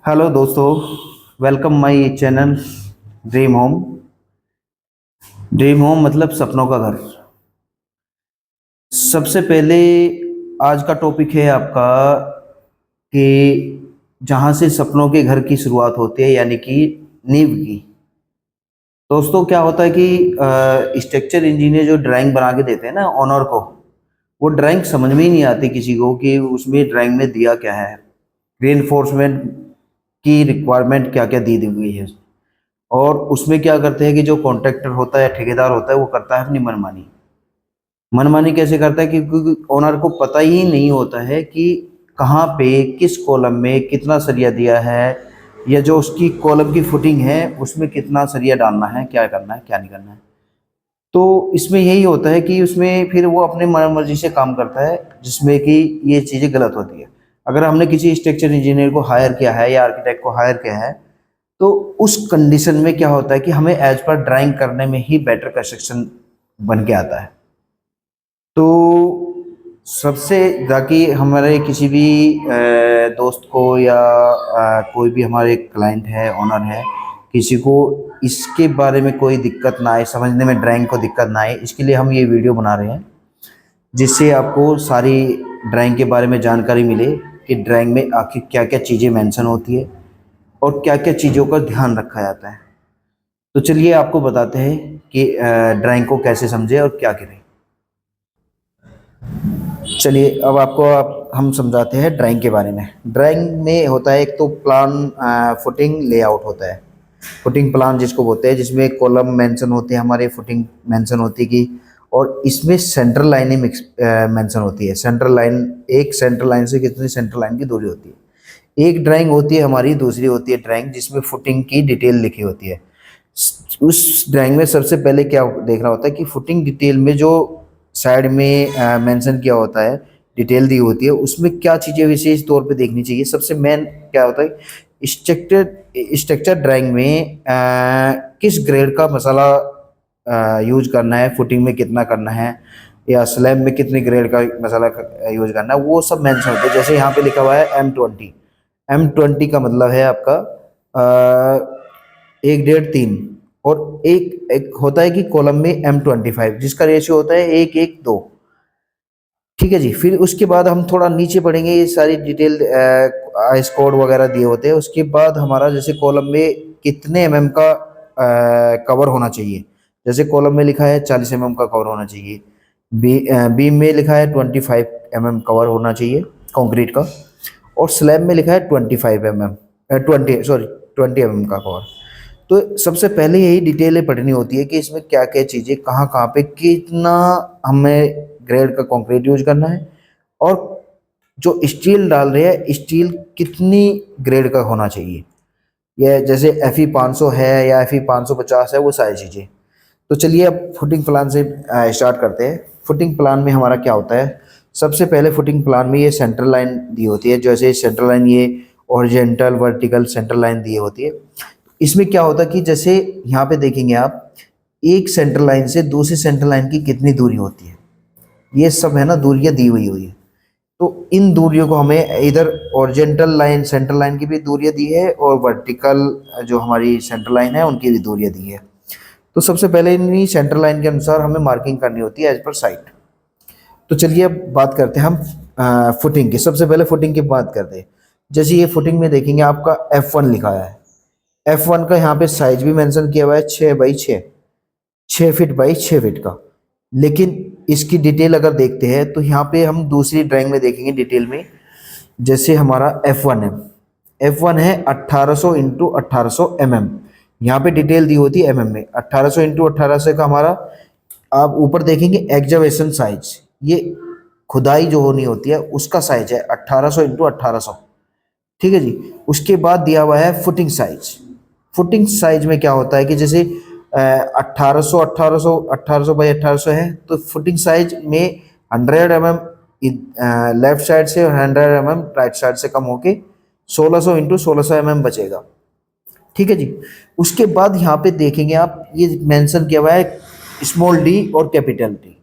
Hello दोस्तों, welcome my channel dream home. Dream home मतलब सपनों का घर। सबसे पहले आज का टॉपिक है आपका कि जहाँ से सपनों के घर की शुरुआत होती है, यानी कि नींव की। दोस्तों, क्या होता है कि स्ट्रक्चर इंजीनियर जो ड्राइंग बना के देते हैं ना ओनर को, वो ड्राइंग समझ में ही नहीं आती किसी को कि उसमें ड्राइंग में दिया क्या है, रीइंफोर्समेंट की रिक्वायरमेंट क्या क्या दी दी हुई है। और उसमें क्या करते हैं कि जो कॉन्ट्रैक्टर होता है, ठेकेदार होता है, वो करता है अपनी मनमानी। मनमानी कैसे करता है? क्योंकि ओनर को पता ही नहीं होता है कि कहाँ पे किस कॉलम में कितना सरिया दिया है, या जो उसकी कॉलम की फुटिंग है उसमें कितना सरिया डालना है, क्या करना है क्या नहीं करना है। तो इसमें यही होता है कि उसमें फिर वो अपने मन मर्जी से काम करता है, जिसमें कि ये चीज़ें गलत होती है। अगर हमने किसी स्ट्रक्चर इंजीनियर को हायर किया है या आर्किटेक्ट को हायर किया है, तो उस कंडीशन में क्या होता है कि हमें एज पर ड्राइंग करने में ही बेटर कंस्ट्रक्शन बन के आता है। तो सबसे, ताकि हमारे किसी भी दोस्त को या कोई भी हमारे क्लाइंट है, ओनर है, किसी को इसके बारे में कोई दिक्कत ना आए, समझने में ड्राइंग को दिक्कत ना आए, इसके लिए हम ये वीडियो बना रहे हैं, जिससे आपको सारी ड्राइंग के बारे में जानकारी मिले कि ड्राइंग में आखिर क्या क्या चीज़ें मेंशन होती है और क्या क्या चीज़ों का ध्यान रखा जाता है। तो चलिए आपको बताते हैं कि ड्राइंग को कैसे समझे और क्या करें। चलिए अब आपको हम समझाते हैं ड्राइंग के बारे में। ड्राइंग में होता है एक तो प्लान, फुटिंग, लेआउट होता है। फुटिंग प्लान जिसको बोलते हैं, जिसमें कॉलम मेंशन होते हैं, हमारे फुटिंग मेंशन होती है कि, और इसमें सेंट्रल लाइन ही मेंशन होती है। सेंट्रल लाइन, एक सेंट्रल लाइन से कितनी सेंट्रल लाइन की दूरी होती है। एक ड्राइंग होती है हमारी, दूसरी होती है ड्राइंग जिसमें फुटिंग की डिटेल लिखी होती है। उस ड्राइंग में सबसे पहले क्या देखना होता है कि फुटिंग डिटेल में जो साइड में मेंशन किया होता है, डिटेल दी होती है, उसमें क्या चीज़ें विशेष तौर पे देखनी चाहिए। सबसे मेन क्या होता है, स्ट्रक्चर स्ट्रक्चर ड्राइंग में किस ग्रेड का मसाला यूज करना है, फुटिंग में कितना करना है, या स्लैब में कितने ग्रेड का मसाला यूज करना है, वो सब मेंशन होता है। जैसे यहाँ पे लिखा हुआ है M20। M20 का मतलब है आपका 1.5 3। और एक एक होता है कि कॉलम में M25, जिसका रेशियो होता है 1:1:2। ठीक है जी। फिर उसके बाद हम थोड़ा नीचे पढ़ेंगे, ये सारी डिटेल आइस कोड वगैरह दिए होते हैं। उसके बाद हमारा जैसे कॉलम में कितने एमएम का कवर होना चाहिए। जैसे कॉलम में लिखा है 40 एमएम का कवर होना चाहिए, बीम में लिखा है 25 एमएम कवर होना चाहिए कंक्रीट का, और स्लैब में लिखा है 25 एमएम, 20 एमएम का कवर। तो सबसे पहले यही डिटेलें पढ़नी होती है कि इसमें क्या क्या चीज़ें, कहाँ कहाँ पे कितना हमें ग्रेड का कंक्रीट यूज करना है, और जो स्टील डाल रहे हैं, स्टील कितनी ग्रेड का होना चाहिए। यह जैसे FE 500 है या FE 550 है, वो सारी चीज़ें। तो चलिए अब फुटिंग प्लान से स्टार्ट करते हैं। फुटिंग प्लान में हमारा क्या होता है, सबसे पहले फुटिंग प्लान में ये सेंट्रल लाइन दी होती है। जैसे सेंट्रल लाइन, ये ओरिजेंटल वर्टिकल सेंट्रल लाइन दी होती है। इसमें क्या होता है कि जैसे यहाँ पे देखेंगे आप, एक सेंट्रल लाइन से दूसरी सेंट्रल लाइन की कितनी दूरी होती है, ये सब है ना दूरियां दी हुई है। तो इन दूरियों को हमें इधर ओरिजेंटल लाइन, सेंट्रल लाइन की भी दूरियां दी है, और वर्टिकल जो हमारी सेंट्रल लाइन है उनकी भी दूरियां दी है। तो सबसे पहले इन्हीं सेंट्रल लाइन के अनुसार हमें मार्किंग करनी होती है एज पर साइट। तो चलिए अब बात करते हैं हम फुटिंग की। सबसे पहले फुटिंग की बात करते हैं। जैसे ये फुटिंग में देखेंगे आपका F1 लिखा है। F1 का यहाँ पे साइज भी मेंशन किया हुआ है 6x6, 6 फीट बाई 6 फीट का। लेकिन इसकी डिटेल अगर देखते हैं तो यहाँ पे हम दूसरी ड्राइंग में देखेंगे डिटेल में। जैसे हमारा F1 है, F1 है 1800 इंटू 1800 mm। यहाँ पे डिटेल दी होती है mm में। 1800 इंटू 1800 का हमारा, आप ऊपर देखेंगे एक्जावेशन साइज, ये खुदाई जो होनी होती है उसका साइज है 1800 इंटू 1800। ठीक है जी। उसके बाद दिया हुआ है फुटिंग साइज। फुटिंग साइज में क्या होता है कि जैसे 1800 1800 1800 बाई 1800 है, तो फुटिंग साइज में 100 mm लेफ्ट साइड से और 100 mm राइट साइड से कम होके 1600 इंटू 1600 mm बचेगा। ठीक है जी। उसके बाद यहाँ पे देखेंगे आप, ये मेंशन किया हुआ है स्मॉल डी और कैपिटल डी।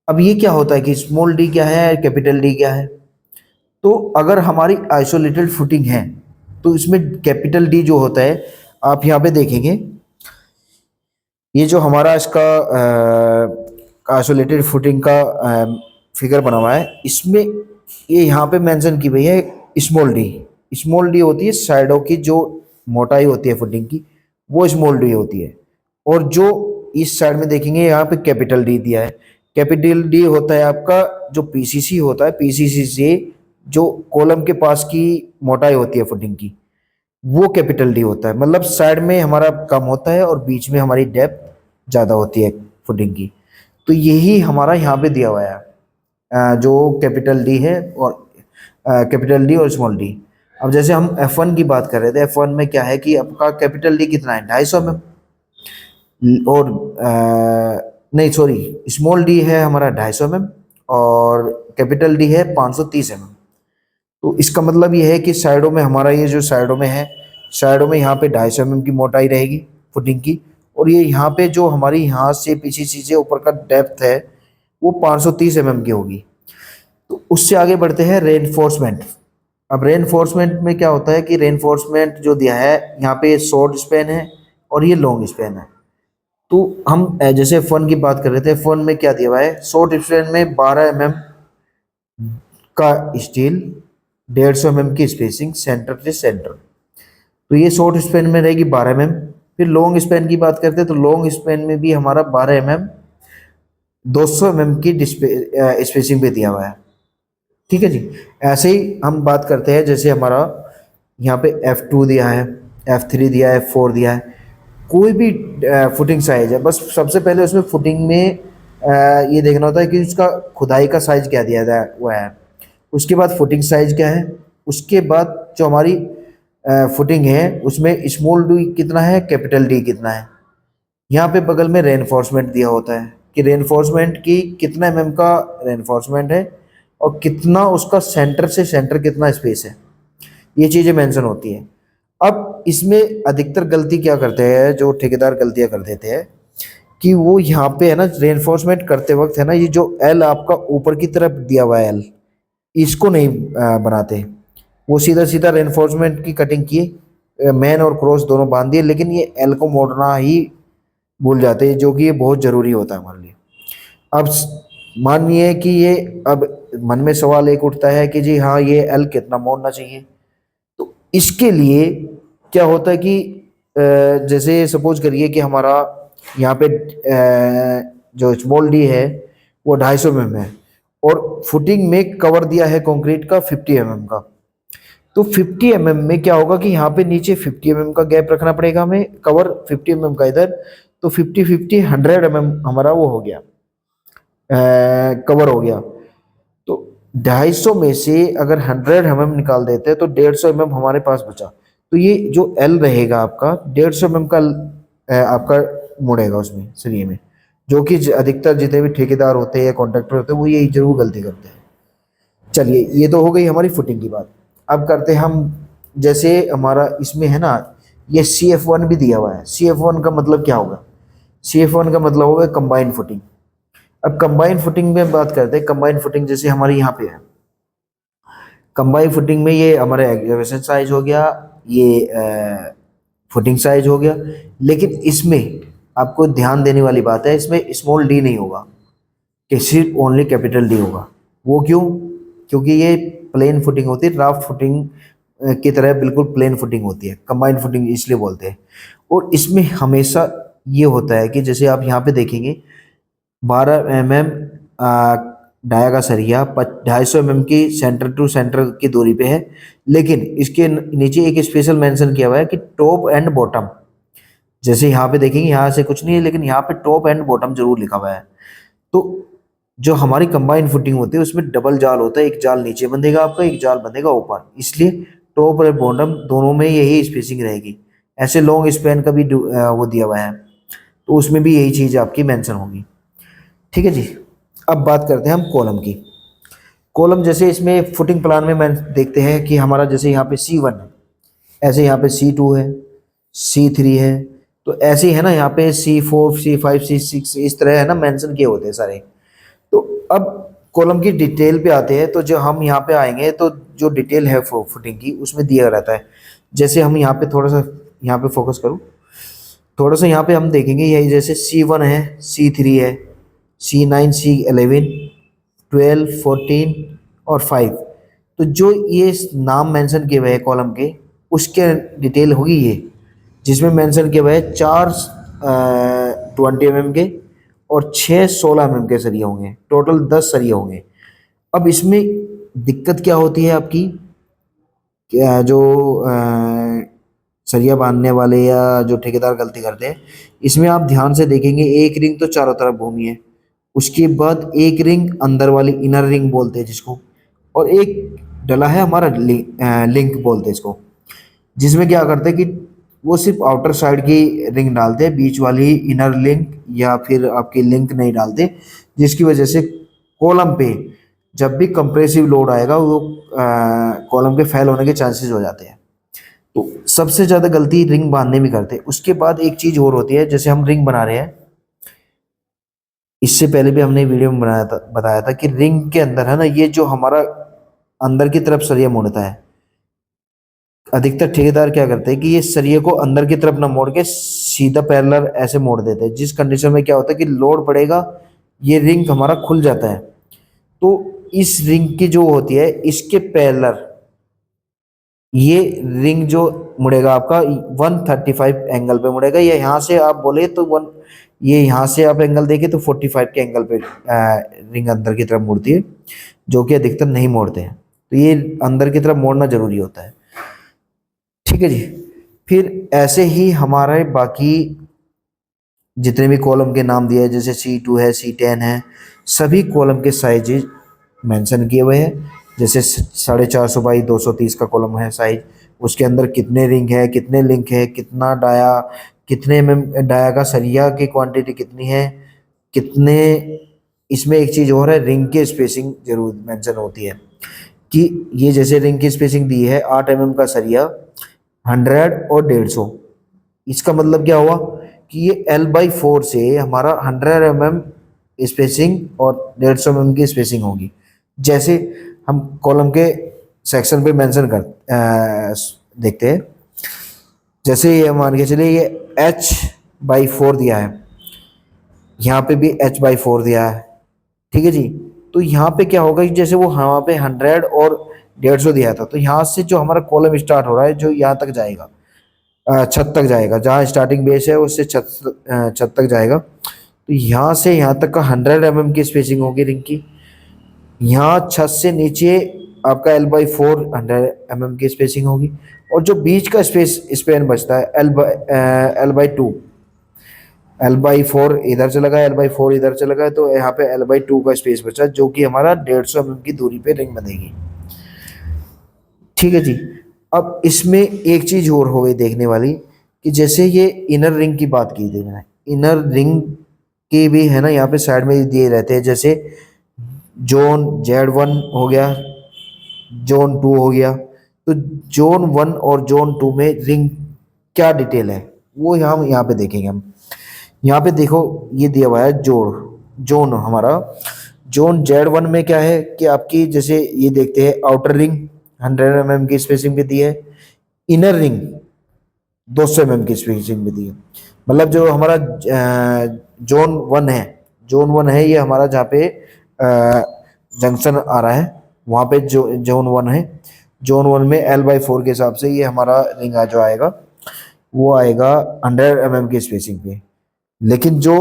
अब ये क्या होता है कि स्मॉल डी क्या है, कैपिटल डी क्या है। तो अगर हमारी आइसोलेटेड फुटिंग है, तो इसमें कैपिटल डी जो होता है, आप यहाँ पे देखेंगे ये जो हमारा इसका आइसोलेटेड फुटिंग का फिगर बना हुआ है, इसमें ये यहाँ पे मेंशन की हुई है स्मॉल डी। स्मॉल डी होती है साइडों की जो मोटाई होती है फुटिंग की, वो स्मॉल डी होती है। और जो इस साइड में देखेंगे यहाँ पे कैपिटल डी दिया है। कैपिटल डी होता है आपका जो पीसीसी होता है, पीसीसी से जो कॉलम के पास की मोटाई होती है फुटिंग की, वो कैपिटल डी होता है। मतलब साइड में हमारा कम होता है और बीच में हमारी डेप्थ ज़्यादा होती है फुटिंग की। तो यही हमारा यहाँ पे दिया हुआ है जो कैपिटल डी है, और कैपिटल डी और स्मॉल डी। अब जैसे हम F1 की बात कर रहे थे, F1 में क्या है कि आपका कैपिटल डी कितना है 250 mm, और नहीं सॉरी, स्मॉल डी है हमारा 250 mm और कैपिटल डी है 530 mm। तो इसका मतलब ये है कि साइडों में हमारा ये जो साइडों में है, साइडों में यहाँ पे 250 mm की मोटाई रहेगी फुटिंग की, और ये यहाँ पे जो हमारी यहाँ से पीसीसी से ऊपर का डेप्थ है वो 530 mm की होगी। तो उससे आगे बढ़ते हैं रेनफोर्समेंट। अब रेनफोर्समेंट में क्या होता है कि रेनफोर्समेंट जो दिया है यहाँ पे शॉर्ट स्पैन है और ये लॉन्ग स्पैन है। तो हम जैसे F1 की बात कर रहे थे, F1 में क्या दिया हुआ है, शॉर्ट स्पैन में 12 mm का स्टील, 150 mm की स्पेसिंग सेंटर से सेंटर। तो ये शॉर्ट स्पैन में रहेगी 12 mm। फिर लॉन्ग स्पैन की बात करते हैं तो लॉन्ग स्पैन में भी हमारा 12 mm 200 mm की स्पेसिंग पे दिया हुआ है। ठीक है जी। ऐसे ही हम बात करते हैं जैसे हमारा यहाँ पे F2 दिया है, F3 दिया है, F4 दिया है, कोई भी फुटिंग साइज है, बस सबसे पहले उसमें फुटिंग में ये देखना होता है कि उसका खुदाई का साइज क्या दिया हुआ है, उसके बाद फुटिंग साइज क्या है, उसके बाद जो हमारी फुटिंग है उसमें स्मॉल डी कितना है, कैपिटल डी कितना है। यहाँ पे बगल में रेनफोर्समेंट दिया होता है कि रेनफोर्समेंट की कितना mm का रेनफोर्समेंट है और कितना उसका सेंटर से सेंटर कितना स्पेस है, ये चीज़ें मेंशन होती हैं। अब इसमें अधिकतर गलती क्या करते हैं, जो ठेकेदार गलतियां कर देते हैं कि वो यहाँ पे है ना रेनफोर्समेंट करते वक्त है ना, ये जो एल आपका ऊपर की तरफ दिया हुआ है एल, इसको नहीं बनाते। वो सीधा सीधा रेनफोर्समेंट की कटिंग किए, मैन और क्रॉस दोनों बांध दिए, लेकिन ये एल को मोड़ना ही भूल जाते हैं, जो कि ये बहुत ज़रूरी होता है हमारे लिए। अब मानिए कि ये अब मन में सवाल एक उठता है कि जी हाँ ये एल कितना मोड़ना चाहिए। तो इसके लिए क्या होता है कि जैसे सपोज करिए कि हमारा यहाँ पे जो स्मॉल डी है वो 250 mm है और फुटिंग में कवर दिया है कंक्रीट का 50 mm का। तो 50 mm में क्या होगा कि यहाँ पे नीचे 50 mm का गैप रखना पड़ेगा हमें, कवर 50 mm का इधर, तो 50-50 100 mm हमारा वो हो गया, कवर हो गया। तो 250 में से अगर 100 mm निकाल देते हैं तो 150 mm हमारे पास बचा। तो ये जो एल रहेगा आपका 150 mm का आपका मुड़ेगा उसमें सरिये में, जो कि अधिकतर जितने भी ठेकेदार होते हैं या कॉन्ट्रैक्टर होते हैं वो यही जरूर गलती करते हैं। चलिए ये तो हो गई हमारी फुटिंग की बात। अब करते हैं हम, जैसे हमारा इसमें है ना ये CF1 भी दिया हुआ है। CF1 का मतलब क्या होगा, CF1 का मतलब होगा कंबाइंड फुटिंग। अब कंबाइंड फुटिंग में बात करते हैं, कंबाइंड फुटिंग जैसे हमारी यहाँ पे है, कंबाइंड फुटिंग में ये हमारा एग्रीवेशन साइज हो गया, ये फुटिंग साइज हो गया, लेकिन इसमें आपको ध्यान देने वाली बात है, इसमें स्मॉल डी नहीं होगा, कि सिर्फ ओनली कैपिटल डी होगा। वो क्यों, क्योंकि ये प्लेन फुटिंग होती है, ड्राफ्ट फुटिंग की तरह बिल्कुल प्लेन फुटिंग होती है, कंबाइंड फुटिंग इसलिए बोलते हैं। और इसमें हमेशा ये होता है कि जैसे आप यहाँ पे देखेंगे 12 mm डाया का सरिया 250 mm की सेंटर टू सेंटर की दूरी पे है, लेकिन इसके नीचे एक स्पेशल मेंशन किया हुआ है कि टॉप एंड बॉटम। जैसे यहाँ पे देखेंगे यहाँ से कुछ नहीं है, लेकिन यहाँ पे टॉप एंड बॉटम जरूर लिखा हुआ है। तो जो हमारी कंबाइंड फुटिंग होती है उसमें डबल जाल होता है, एक जाल नीचे बंधेगा आपका, एक जाल बंधेगा ऊपर, इसलिए टॉप और बॉटम दोनों में यही स्पेसिंग रहेगी। ऐसे लॉन्ग स्पैन का भी वो दिया हुआ है, तो उसमें भी यही चीज़ आपकी मेंशन होगी। ठीक है जी। अब बात करते हैं हम कॉलम की। कॉलम जैसे इसमें फुटिंग प्लान में मैं देखते हैं कि हमारा जैसे यहाँ पे C1 है, ऐसे यहाँ पे C2 है, C3 है, तो ऐसे ही है ना यहाँ पे C4 C5 C6 इस तरह है ना मेंशन किए होते हैं सारे। तो अब कॉलम की डिटेल पे आते हैं, तो जो हम यहाँ पे आएंगे तो जो डिटेल है फुटिंग की उसमें दिया रहता है जैसे हम यहाँ पे थोड़ा सा यहाँ पे फोकस करूँ, थोड़ा सा यहाँ पे हम देखेंगे, यही जैसे C1 है, C3 है, C9, C11, 12, 14 और 5। तो जो ये नाम मेंशन किए हुए हैं कॉलम के, उसके डिटेल होगी ये, जिसमें मेंशन किया हुआ है 4 20 mm के और 6 16 mm के सरिया होंगे, टोटल 10 सरिया होंगे। अब इसमें दिक्कत क्या होती है आपकी, क्या जो सरिया बांधने वाले या जो ठेकेदार गलती करते हैं, इसमें आप ध्यान से देखेंगे, एक रिंग तो चारों तरफ घूमी है, उसके बाद एक रिंग अंदर वाली इनर रिंग बोलते हैं जिसको, और एक डला है हमारा लिंक बोलते हैं इसको, जिसमें क्या करते हैं कि वो सिर्फ आउटर साइड की रिंग डालते हैं, बीच वाली इनर लिंक या फिर आपकी लिंक नहीं डालते, जिसकी वजह से कॉलम पे जब भी कंप्रेसिव लोड आएगा वो कॉलम के फेल होने के चांसेस हो जाते हैं। तो सबसे ज़्यादा गलती रिंग बांधने में करते हैं। उसके बाद एक चीज़ और होती है, जैसे हम रिंग बना रहे हैं, इससे पहले भी हमने वीडियो में बताया था कि रिंग के अंदर है ना, ये जो हमारा अंदर की तरफ सरिया मुड़ता है, अधिकतर ठेकेदार क्या करते हैं कि ये सरिये को अंदर की तरफ ना मोड़ के सीधा पैरेलल ऐसे मोड़ देते हैं, जिस कंडीशन में क्या होता है कि लोड पड़ेगा, ये रिंग हमारा खुल जाता है। तो इस रिंग की जो होती है, इसके पैरेलल ये रिंग जो मुड़ेगा आपका 135 एंगल पे मुड़ेगा, या यहाँ से आप बोले तो ये यहाँ से आप एंगल देखे तो 45 के एंगल पे रिंग अंदर की तरफ मुड़ती है, जो कि अधिकतर नहीं मोड़ते हैं। तो ये अंदर की तरफ मोड़ना जरूरी होता है। ठीक है जी। फिर ऐसे ही हमारे बाकी जितने भी कॉलम के नाम दिए हैं, जैसे C2 है, C10 है, सभी कॉलम के साइजेज मेंशन किए हुए हैं। जैसे 450 बाई 230 का कॉलम है साइज, उसके अंदर कितने रिंग है, कितने लिंक है, कितना डाया, कितने डाया का सरिया की क्वांटिटी कितनी है, कितने, इसमें एक चीज़ और है, रिंग की स्पेसिंग जरूर मेंशन होती है कि ये जैसे रिंग की स्पेसिंग दी है 8 mm का सरिया, 100 और 150। इसका मतलब क्या हुआ कि ये L/4 से हमारा 100 mm स्पेसिंग और 150 mm की स्पेसिंग होगी। जैसे हम कॉलम के सेक्शन पे मेंशन देखते हैं, जैसे ये मान के चलिए ये H/4 दिया है, यहाँ पे भी H/4 दिया है। ठीक है जी। तो यहाँ पे क्या होगा कि जैसे वो वहाँ पे 100 और 150 दिया था, तो यहाँ से जो हमारा कॉलम स्टार्ट हो रहा है, जो यहाँ तक जाएगा, छत तक जाएगा, जहाँ स्टार्टिंग बेस है उससे छत तक जाएगा, तो यहाँ से यहाँ तक का 100 mm की स्पेसिंग होगी रिंग की। यहाँ छत से नीचे आपका L/4 100 mm की स्पेसिंग होगी, और जो बीच का स्पेन बचता है L/2, L/4 इधर चला गया, L/4 इधर चला गया, तो यहाँ पे L/2 का स्पेस बचा, जो कि हमारा 150 mm की दूरी पे रिंग बनेगी। ठीक है जी। अब इसमें एक चीज और हो गई देखने वाली, कि जैसे ये इनर रिंग की बात की थी मैंने, इनर रिंग के भी है ना, यहाँ पे साइड में दिए रहते हैं, जैसे जोन Z1 हो गया, जोन 2 हो गया। तो जोन 1 और जोन 2 में रिंग क्या डिटेल है, वो यहाँ पे देखेंगे हम। यहाँ पे देखो, ये दिया हुआ है जोन हमारा, जोन Z1 में क्या है कि आपकी, जैसे ये देखते हैं, आउटर रिंग 100 mm की स्पेसिंग पे दी है, इनर रिंग 200 mm की स्पेसिंग पे दी है। मतलब जो हमारा जोन 1 है, ये हमारा जहाँ पे जंक्शन आ रहा है, वहाँ पे जोन 1 है। जोन 1 में L/4 के हिसाब से ये हमारा रिंग जो आएगा, वो आएगा 100 mm की स्पेसिंग पे, लेकिन जो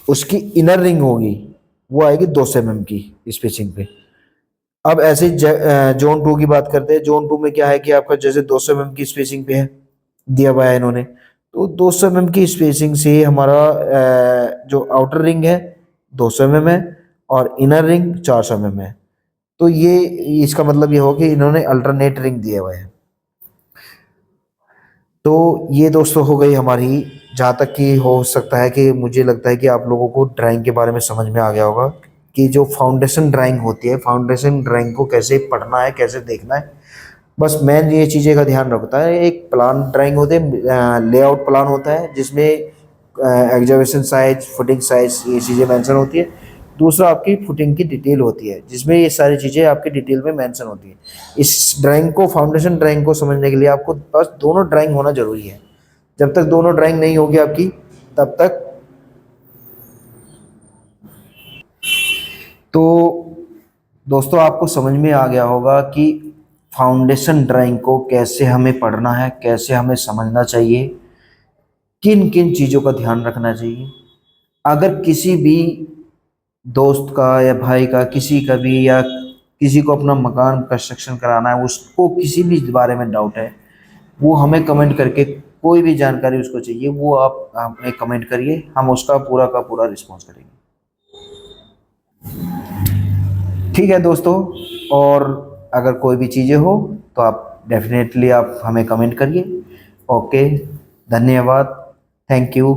उसकी इनर रिंग होगी वो आएगी 200 mm की स्पेसिंग पे। अब ऐसे जोन 2 की बात करते हैं। जोन 2 में क्या है कि आपका जैसे 200 mm की स्पेसिंग पे है, दिया हुआ है इन्होंने, तो 200 mm की स्पेसिंग से हमारा जो आउटर रिंग है 200 mm है, और इनर रिंग 400 mm है। तो ये इसका मतलब ये हो कि इन्होंने अल्टरनेट रिंग दिए हुए हैं। तो ये दोस्तों हो गई हमारी, जहाँ तक कि हो सकता है कि मुझे लगता है कि आप लोगों को ड्राइंग के बारे में समझ में आ गया होगा कि जो फाउंडेशन ड्राइंग होती है, फाउंडेशन ड्राइंग को कैसे पढ़ना है, कैसे देखना है। बस मेन ये चीज़ें का ध्यान रखता है। एक प्लान ड्राइंग होते हैं, लेआउट प्लान होता है, जिसमें एग्जावेशन साइज, फुटिंग साइज, ये चीज़ें मेंशन होती है। दूसरा आपकी फुटिंग की डिटेल होती है, जिसमें ये सारी चीज़ें आपकी डिटेल में मेंशन होती है। इस ड्राइंग को, फाउंडेशन ड्राइंग को समझने के लिए आपको बस दोनों ड्राइंग होना ज़रूरी है। जब तक दोनों ड्राइंग नहीं होगी आपकी, तब तक तो दोस्तों आपको समझ में आ गया होगा कि फाउंडेशन ड्राइंग को कैसे हमें पढ़ना है, कैसे हमें समझना चाहिए, किन किन चीज़ों का ध्यान रखना चाहिए। अगर किसी भी दोस्त का या भाई का, किसी का भी, या किसी को अपना मकान कंस्ट्रक्शन कराना है, उसको किसी भी बारे में डाउट है, वो हमें कमेंट करके, कोई भी जानकारी उसको चाहिए वो आप हमें कमेंट करिए, हम उसका पूरा का पूरा रिस्पॉन्स करेंगे। ठीक है दोस्तों, और अगर कोई भी चीज़ें हो तो आप डेफिनेटली आप हमें कमेंट करिए। ओके, धन्यवाद, थैंक यू।